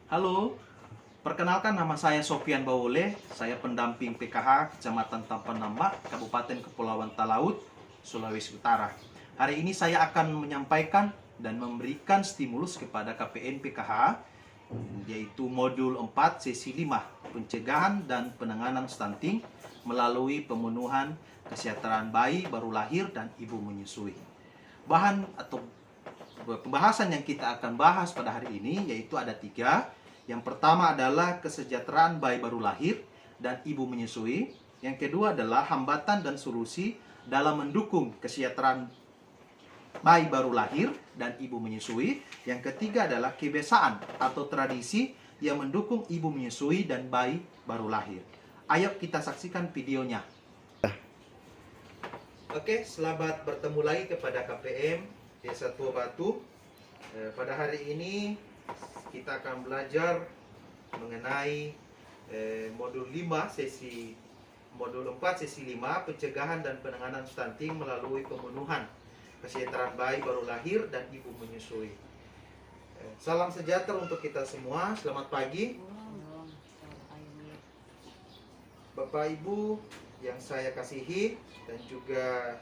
Halo, perkenalkan nama saya Sofian Bawole, saya pendamping PKH Kecamatan Tampan Nambak, Kabupaten Kepulauan Talaut, Sulawesi Utara. Hari ini saya akan menyampaikan dan memberikan stimulus kepada KPN PKH, yaitu modul 4 sesi 5, pencegahan dan penanganan stunting melalui pemenuhan kesejahteraan bayi baru lahir dan ibu menyusui. Bahan atau pembahasan yang kita akan bahas pada hari ini yaitu ada 3. Yang pertama adalah kesejahteraan bayi baru lahir dan ibu menyusui. Yang kedua adalah hambatan dan solusi dalam mendukung kesejahteraan bayi baru lahir dan ibu menyusui. Yang ketiga adalah kebiasaan atau tradisi yang mendukung ibu menyusui dan bayi baru lahir. Ayo kita saksikan videonya. Oke, selamat bertemu lagi kepada KPM Desa Tua Batu. Pada hari ini kita akan belajar mengenai modul 4 sesi 5, pencegahan dan penanganan stunting melalui pemenuhan kesejahteraan bayi baru lahir dan ibu menyusui. Salam sejahtera untuk kita semua. Selamat pagi Bapak Ibu yang saya kasihi dan juga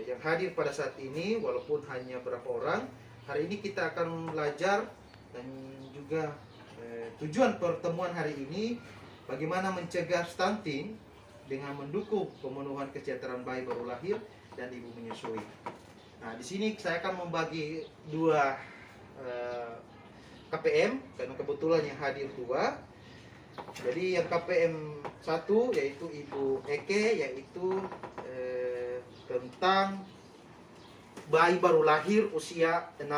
yang hadir pada saat ini, walaupun hanya berapa orang. Hari ini kita akan belajar dan juga tujuan pertemuan hari ini bagaimana mencegah stunting dengan mendukung pemenuhan kesejahteraan bayi baru lahir dan ibu menyusui. Nah, di sini saya akan membagi 2 KPM karena kebetulan yang hadir 2. Jadi yang KPM 1 yaitu Ibu Eke, yaitu tentang bayi baru lahir usia 6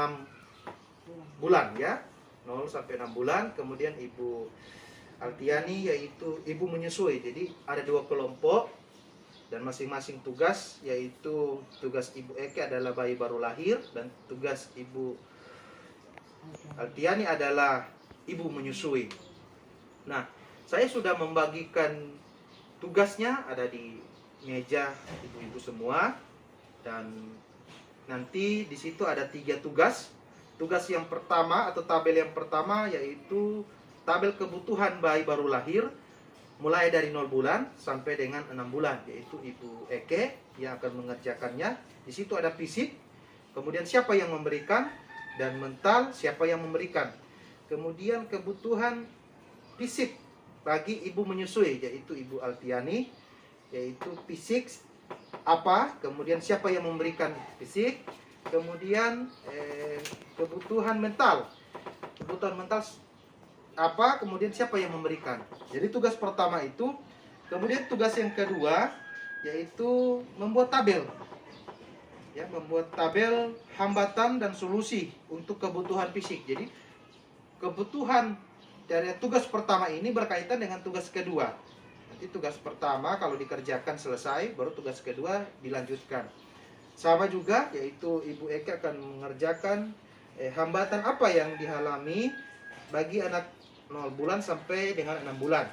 bulan ya, 0 sampai 6 bulan. Kemudian Ibu Altiani yaitu ibu menyusui. Jadi ada 2 kelompok dan masing-masing tugas, yaitu tugas Ibu Eke adalah bayi baru lahir dan tugas Ibu Altiani adalah ibu menyusui. Nah, saya sudah membagikan tugasnya ada di meja ibu-ibu semua, dan nanti di situ ada 3 tugas. Tugas yang pertama atau tabel yang pertama yaitu tabel kebutuhan bayi baru lahir mulai dari 0 bulan sampai dengan 6 bulan, yaitu Ibu Eke yang akan mengerjakannya. Di situ ada fisik, kemudian siapa yang memberikan, dan mental siapa yang memberikan. Kemudian kebutuhan fisik bagi ibu menyusui yaitu Ibu Altiani, yaitu fisik apa, kemudian siapa yang memberikan fisik, kemudian kebutuhan mental apa, kemudian siapa yang memberikan. Jadi tugas pertama itu. Kemudian tugas yang kedua yaitu membuat tabel ya, membuat tabel hambatan dan solusi untuk kebutuhan fisik. Jadi kebutuhan dari tugas pertama ini berkaitan dengan tugas kedua. Nanti tugas pertama kalau dikerjakan selesai, baru tugas kedua dilanjutkan. Sama juga, yaitu Ibu Eka akan mengerjakan hambatan apa yang dialami bagi anak 0 bulan sampai dengan 6 bulan.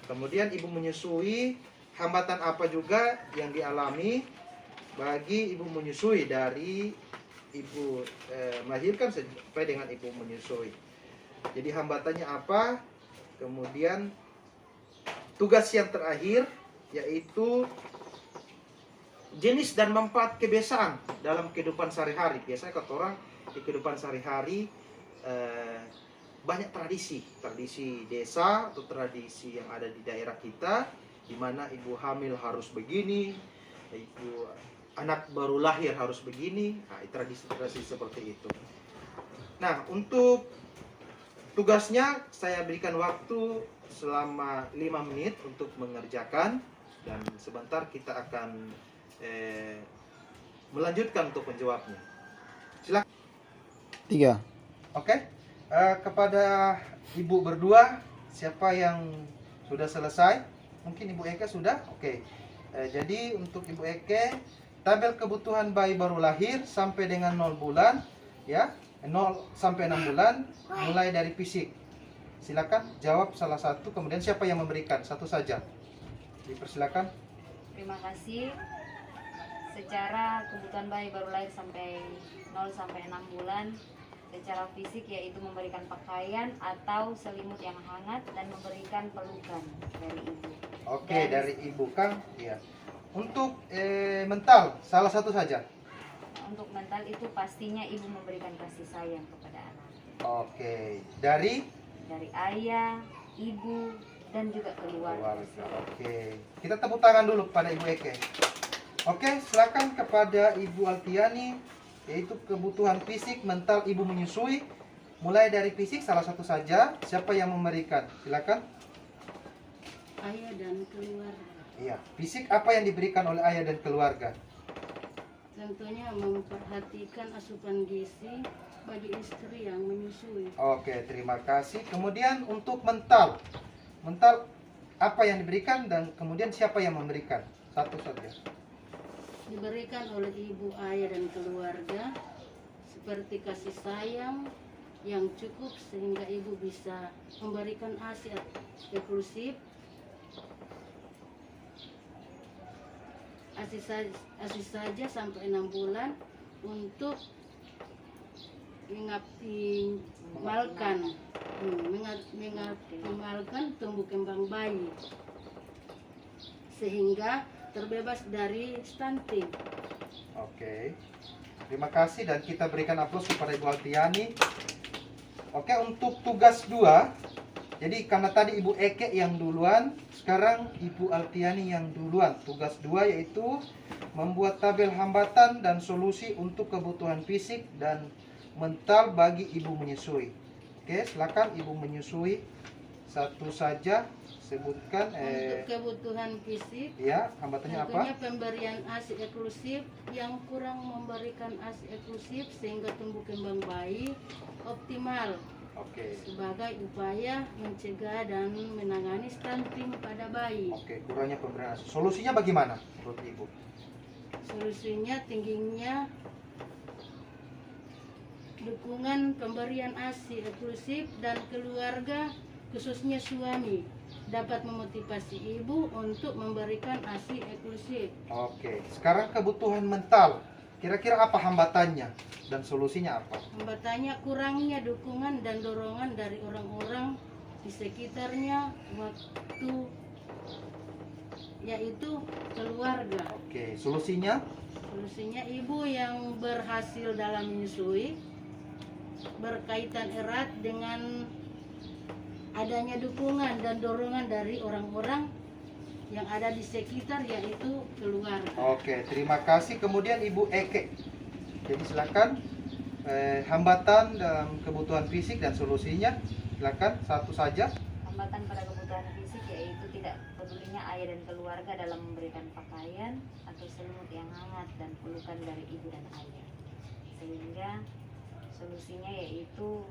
Kemudian ibu menyusui, hambatan apa juga yang dialami bagi ibu menyusui dari ibu melahirkan sampai dengan ibu menyusui. Jadi hambatannya apa? Kemudian tugas yang terakhir yaitu jenis dan manfaat kebiasaan dalam kehidupan sehari-hari. Biasanya kata orang di kehidupan sehari-hari banyak tradisi desa atau tradisi yang ada di daerah kita, di mana ibu hamil harus begini, ibu anak baru lahir harus begini. Nah, tradisi-tradisi seperti itu. Nah, untuk tugasnya saya berikan waktu selama 5 menit untuk mengerjakan, dan sebentar kita akan melanjutkan untuk menjawabnya. Silakan. 3. Oke. Kepada ibu berdua, siapa yang sudah selesai? Mungkin Ibu Eke sudah? Oke. Jadi untuk Ibu Eke, tabel kebutuhan bayi baru lahir sampai dengan 0 bulan ya, 0 sampai 6 bulan mulai dari fisik. Silakan jawab salah satu, kemudian siapa yang memberikan? Satu saja. Dipersilakan. Terima kasih. Secara kebutuhan bayi baru lahir sampai 0 sampai 6 bulan, secara fisik, yaitu memberikan pakaian atau selimut yang hangat dan memberikan pelukan dari ibu. Oke, dari ibu Kang. Ya. Untuk mental salah satu saja. Untuk mental itu pastinya ibu memberikan kasih sayang kepada anak. Oke, dari Ayah, ibu, dan juga keluarga. Oke, kita tepuk tangan dulu pada Ibu Eke. Oke, silakan kepada Ibu Alfiani, yaitu kebutuhan fisik, mental ibu menyusui. Mulai dari fisik salah satu saja. Siapa yang memberikan? Silakan. Ayah dan keluarga. Iya, fisik apa yang diberikan oleh ayah dan keluarga? Tentunya memperhatikan asupan gizi bagi istri yang menyusui. Oke, terima kasih. Kemudian untuk mental apa yang diberikan dan kemudian siapa yang memberikan? Satu saja. Diberikan oleh ibu, ayah, dan keluarga seperti kasih sayang yang cukup sehingga ibu bisa memberikan ASI eksklusif, ASI saja sampai 6 bulan untuk mengoptimalkan tumbuh kembang bayi sehingga terbebas dari stunting. Oke, terima kasih dan kita berikan aplaus kepada Ibu Alfiani. Oke, untuk tugas 2, jadi karena tadi Ibu Eke yang duluan, sekarang Ibu Alfiani yang duluan. Tugas 2 yaitu membuat tabel hambatan dan solusi untuk kebutuhan fisik dan mental bagi ibu menyusui. Oke, silakan Ibu menyusui satu saja. Sebutkan Untuk kebutuhan fisik, ya, hambatannya apa? tentunya pemberian ASI eksklusif, yang kurang memberikan ASI eksklusif sehingga tumbuh kembang bayi optimal Oke. sebagai upaya mencegah dan menangani stunting pada bayi. Oke, kurangnya pemberian ASI. Solusinya bagaimana menurut Ibu? Solusinya tingginya dukungan pemberian ASI eksklusif dan keluarga khususnya suami dapat memotivasi ibu untuk memberikan ASI eksklusif. Oke, sekarang kebutuhan mental. Kira-kira apa hambatannya dan solusinya apa? Hambatannya kurangnya dukungan dan dorongan dari orang-orang di sekitarnya waktu yaitu keluarga. Oke, solusinya? Solusinya ibu yang berhasil dalam menyusui berkaitan erat dengan adanya dukungan dan dorongan dari orang-orang yang ada di sekitar yaitu keluarga. Oke, terima kasih. Kemudian Ibu Eke. Jadi silakan hambatan dalam kebutuhan fisik dan solusinya. Silakan satu saja. Hambatan pada kebutuhan fisik yaitu tidak pedulinya ayah dan keluarga dalam memberikan pakaian atau selimut yang hangat dan pelukan dari ibu dan ayah. Sehingga solusinya yaitu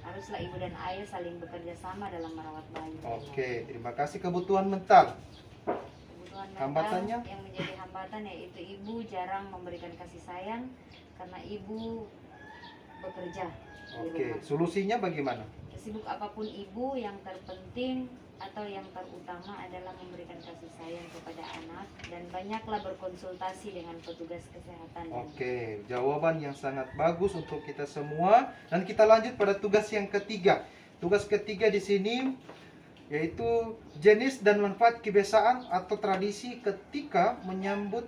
haruslah ibu dan ayah saling bekerja sama dalam merawat bayi. Oke, terima kasih. Kebutuhan mental. Kebutuhan mental Hambatannya? yang menjadi hambatan yaitu ibu jarang memberikan kasih sayang karena ibu bekerja di Oke, rumah. solusinya bagaimana? Sibuk apapun ibu, yang terpenting atau yang terutama adalah memberikan kasih sayang kepada anak dan banyaklah berkonsultasi dengan petugas kesehatan. Oke, jawaban yang sangat bagus untuk kita semua. Dan kita lanjut pada tugas yang ketiga. Tugas ketiga di sini yaitu jenis dan manfaat kebiasaan atau tradisi ketika menyambut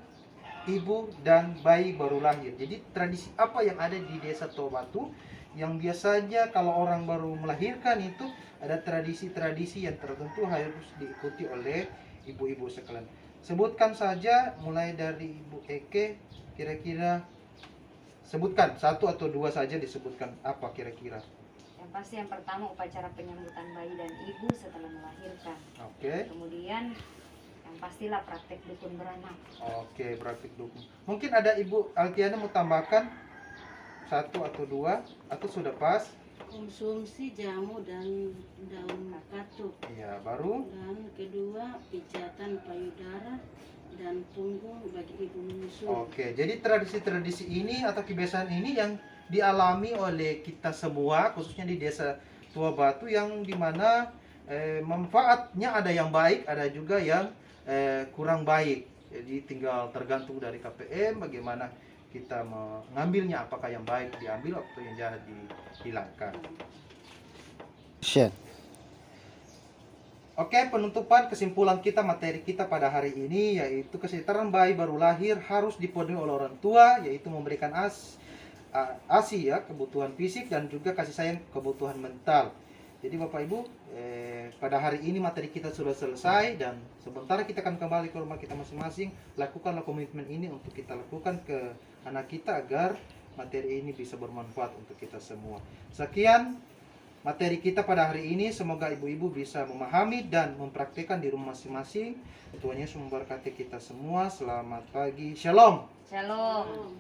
ibu dan bayi baru lahir. Jadi tradisi apa yang ada di Desa Tobatu yang biasanya kalau orang baru melahirkan itu ada tradisi-tradisi yang tertentu harus diikuti oleh ibu-ibu sekalian. Sebutkan saja mulai dari Ibu Eke, kira-kira sebutkan satu atau dua saja, disebutkan apa kira-kira. Yang pasti yang pertama upacara penyambutan bayi dan ibu setelah melahirkan. Oke. Kemudian yang pastilah praktek dukun beranak. Oke, praktik dukun. Mungkin ada Ibu Alfiana mau tambahkan satu atau dua atau sudah pas? Konsumsi jamu dan daun katuk. Iya, baru. Dan kedua, pijatan payudara dan punggung bagi ibu menyusui. Oke, jadi tradisi-tradisi ini atau kebiasaan ini yang dialami oleh kita semua, khususnya di Desa Tua Batu, yang dimana manfaatnya ada yang baik, ada juga yang kurang baik. Jadi tinggal tergantung dari KPM bagaimana kita mengambilnya, apakah yang baik diambil atau yang jahat dihilangkan. Oke, penutupan kesimpulan kita, materi kita pada hari ini yaitu kesetaraan bayi baru lahir harus dipenuhi oleh orang tua, yaitu memberikan ASI ya, kebutuhan fisik dan juga kasih sayang, kebutuhan mental. Jadi Bapak Ibu, pada hari ini materi kita sudah selesai dan sebentar kita akan kembali ke rumah kita masing-masing. Lakukanlah komitmen ini untuk kita lakukan ke anak kita agar materi ini bisa bermanfaat untuk kita semua. Sekian materi kita pada hari ini, semoga ibu-ibu bisa memahami dan mempraktikkan di rumah masing-masing. Tuhan Yesus memberkati kita semua. Selamat pagi, Shalom. Shalom.